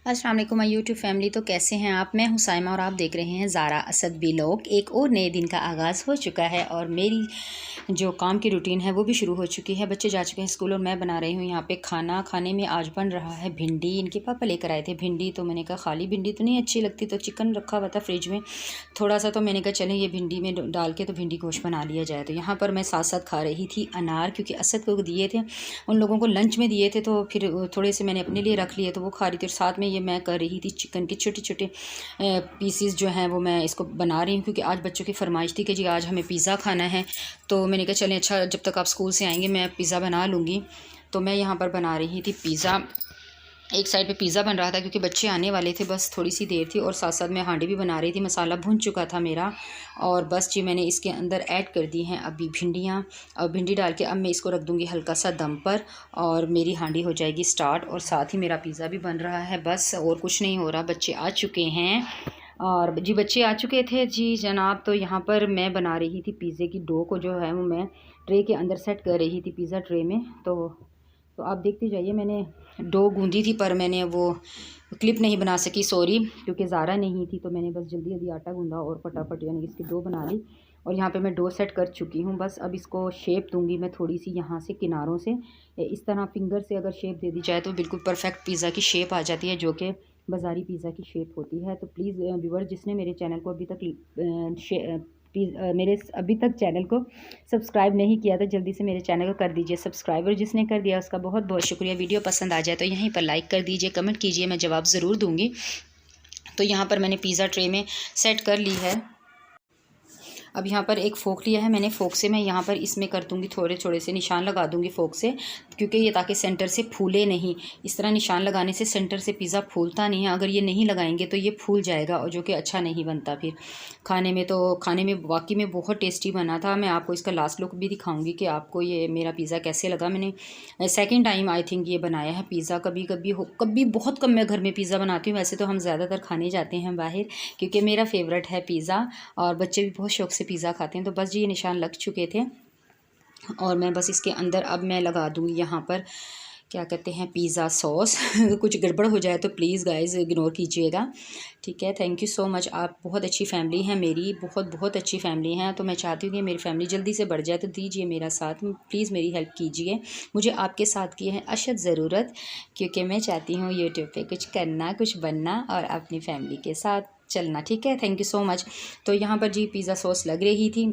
अस्सलाम वालेकुम my YouTube family. तो कैसे हैं आप? मैं हूं साइमा और आप देख रहे हैं ज़ारा असद व्लॉग। एक और नए दिन का आगाज़ हो चुका है और मेरी जो काम की रूटीन है वो भी शुरू हो चुकी है। बच्चे जा चुके हैं स्कूल और मैं बना रही हूं यहाँ पे खाना। खाने में आज बन रहा है भिंडी। इनके पापा लेकर आए थे भिंडी, तो मैंने कहा खाली भिंडी तो नहीं अच्छी लगती, तो चिकन रखा हुआ था फ्रिज में थोड़ा सा, तो मैंने कहा चलें ये भिंडी में डाल के तो भिंडी गोश्त बना लिया जाए। तो यहाँ पर मैं साथ साथ खा रही थी अनार, क्योंकि असद को दिए थे, उन लोगों को लंच में दिए थे, तो फिर थोड़े से मैंने अपने लिए रख लिए तो वो खा रही थी। और साथ में ये मैं कर रही थी चिकन के छोटे छोटे पीसीस जो हैं वो मैं इसको बना रही हूँ, क्योंकि आज बच्चों की फरमाइश थी कि जी आज हमें पिज़्ज़ा खाना है। तो मैंने कहा चलें अच्छा, जब तक आप स्कूल से आएंगे मैं पिज़्ज़ा बना लूँगी। तो मैं यहाँ पर बना रही थी पिज़्ज़ा। एक साइड पे पिज़्ज़ा बन रहा था क्योंकि बच्चे आने वाले थे, बस थोड़ी सी देर थी, और साथ साथ मैं हांडी भी बना रही थी। मसाला भुन चुका था मेरा, और बस जी मैंने इसके अंदर ऐड कर दी हैं अभी भिंडियाँ। और भिंडी डाल के अब मैं इसको रख दूँगी हल्का सा दम पर, और मेरी हांडी हो जाएगी स्टार्ट। और साथ ही मेरा पिज़्ज़ा भी बन रहा है, बस और कुछ नहीं हो रहा। बच्चे आ चुके हैं और जी बच्चे आ चुके थे जी जनाब। तो यहाँ पर मैं बना रही थी पिज़्ज़े की डो को, जो है वो मैं ट्रे के अंदर सेट कर रही थी, पिज़्ज़ा ट्रे में। तो आप देखते जाइए, मैंने डो गूंदी थी पर मैंने वो क्लिप नहीं बना सकी, सॉरी, क्योंकि ज़ारा नहीं थी। तो मैंने बस जल्दी जल्दी आटा गूंदा और फटाफट यानी इसकी डो बना ली। और यहाँ पे मैं डो सेट कर चुकी हूँ। बस अब इसको शेप दूंगी मैं थोड़ी सी यहाँ से किनारों से, इस तरह फिंगर से अगर शेप दे दी जाए तो बिल्कुल परफेक्ट पिज़्ज़ा की शेप आ जाती है, जो कि बाज़ारी पिज़्ज़ा की शेप होती है। तो प्लीज़ व्यूअर, जिसने मेरे चैनल को अभी तक मेरे अभी तक चैनल को सब्सक्राइब नहीं किया तो जल्दी से मेरे चैनल को कर दीजिए सब्सक्राइब, और जिसने कर दिया उसका बहुत बहुत शुक्रिया। वीडियो पसंद आ जाए तो यहीं पर लाइक कर दीजिए, कमेंट कीजिए, मैं जवाब ज़रूर दूंगी। तो यहाँ पर मैंने पिज़्ज़ा ट्रे में सेट कर ली है। अब यहाँ पर एक फ़ोक लिया है मैंने, फ़ोक से मैं यहाँ पर इसमें कर दूँगी थोड़े थोड़े से निशान लगा दूँगी फ़ोक से, क्योंकि ये ताकि सेंटर से फूले नहीं। इस तरह निशान लगाने से सेंटर से पिज़्ज़ा फूलता नहीं है, अगर ये नहीं लगाएंगे तो ये फूल जाएगा, और जो कि अच्छा नहीं बनता फिर खाने में। तो खाने में वाकई में बहुत टेस्टी बना था। मैं आपको इसका लास्ट लुक भी दिखाऊँगी कि आपको ये मेरा पिज़्ज़ा कैसे लगा। मैंने सेकेंड टाइम आई थिंक ये बनाया है पिज़्ज़ा। कभी बहुत कम मैं घर में पिज़्ज़ा बनाती हूँ, वैसे तो हम ज़्यादातर खाने जाते हैं बाहर, क्योंकि मेरा फेवरेट है पिज़्ज़ा और बच्चे भी बहुत शौक से पिज़्ज़ा खाते हैं। तो बस जी ये निशान लग चुके थे, और मैं बस इसके अंदर अब मैं लगा दूँगी यहाँ पर क्या कहते हैं पिज़्ज़ा सॉस। कुछ गड़बड़ हो जाए तो प्लीज़ गाइस इग्नोर कीजिएगा, ठीक है। Thank you so much. आप बहुत अच्छी फैमिली हैं मेरी, बहुत बहुत अच्छी फैमिली हैं। तो मैं चाहती हूँ कि मेरी फैमिली जल्दी से बढ़ जाए, तो दीजिए मेरा साथ, प्लीज़ मेरी हेल्प कीजिए। मुझे आपके साथ की है अशद ज़रूरत, क्योंकि मैं चाहती हूँ यूट्यूब पे कुछ करना, कुछ बनना और अपनी फैमिली के साथ चलना, ठीक है। Thank you so much. तो यहाँ पर जी पिज़्ज़ा सॉस लग रही थी,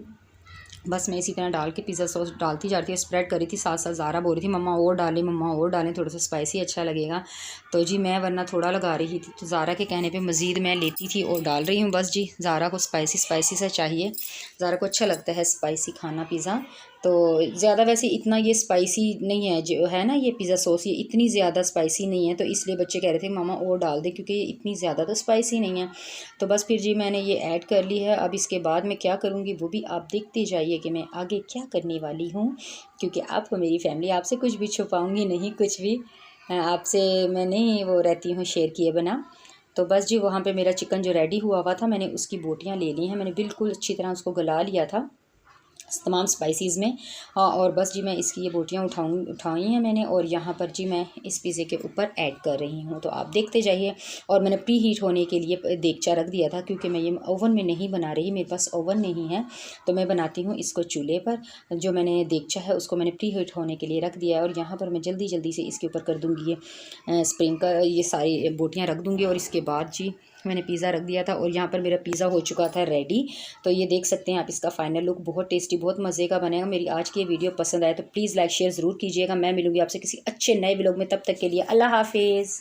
बस मैं इसी तरह डाल के पिज़्ज़ा सॉस डालती जा रही थी, स्प्रेड करी थी। साथ साथ ज़ारा बोल रही थी मम्मा और डालें, मम्मा और डालें, थोड़ा सा स्पाइसी अच्छा लगेगा। तो जी मैं वरना थोड़ा लगा रही थी, तो ज़ारा के कहने पे मज़ीद मैं लेती थी और डाल रही हूँ। बस जी ज़ारा को स्पाइसी स्पाइसी सा चाहिए, ज़ारा को अच्छा लगता है स्पाइसी खाना पिज़्ज़ा। तो ज़्यादा वैसे इतना ये स्पाइसी नहीं है जो है ना, ये पिज़्ज़ा सॉस ये इतनी ज़्यादा स्पाइसी नहीं है, तो इसलिए बच्चे कह रहे थे मामा और डाल दे, क्योंकि ये इतनी ज़्यादा तो स्पाइसी नहीं है। तो बस फिर जी मैंने ये ऐड कर ली है। अब इसके बाद मैं क्या करूँगी वो भी आप देखते जाइए कि मैं आगे क्या करने वाली हूँ, क्योंकि आपको मेरी फैमिली, आपसे कुछ भी छुपाऊँगी नहीं, कुछ भी आपसे मैं नहीं वो रहती हूँ शेयर किए बना। तो बस जी वहाँ पे मेरा चिकन जो रेडी हुआ हुआ था, मैंने उसकी बोटियाँ ले ली हैं, मैंने बिल्कुल अच्छी तरह उसको गला लिया था तमाम स्पाइसीज़ में। हाँ, और बस जी मैं इसकी ये बोटियाँ उठाई हैं मैंने, और यहाँ पर जी मैं इस पिज़्ज़े के ऊपर ऐड कर रही हूँ। तो आप देखते जाइए। और मैंने प्री हीट होने के लिए देगचा रख दिया था, क्योंकि मैं ये ओवन में नहीं बना रही, मेरे पास ओवन नहीं है, तो मैं बनाती हूँ इसको चूल्हे पर। जो मैंने देगचा है उसको मैंने प्री हीट होने के लिए रख दिया है, और यहाँ पर मैं जल्दी जल्दी से इसके ऊपर कर दूँगी ये स्प्रिंग का, ये सारी बोटियाँ रख दूँगी। और इसके बाद जी मैंने पिज़्ज़ा रख दिया था, और यहाँ पर मेरा पिज़्ज़ा हो चुका था रेडी। तो ये देख सकते हैं आप इसका फाइनल लुक, बहुत टेस्टी, बहुत मज़े का बनेगा। मेरी आज की ये वीडियो पसंद आए तो प्लीज़ लाइक शेयर ज़रूर कीजिएगा। मैं मिलूँगी आपसे किसी अच्छे नए व्लॉग में, तब तक के लिए अल्लाह हाफिज़।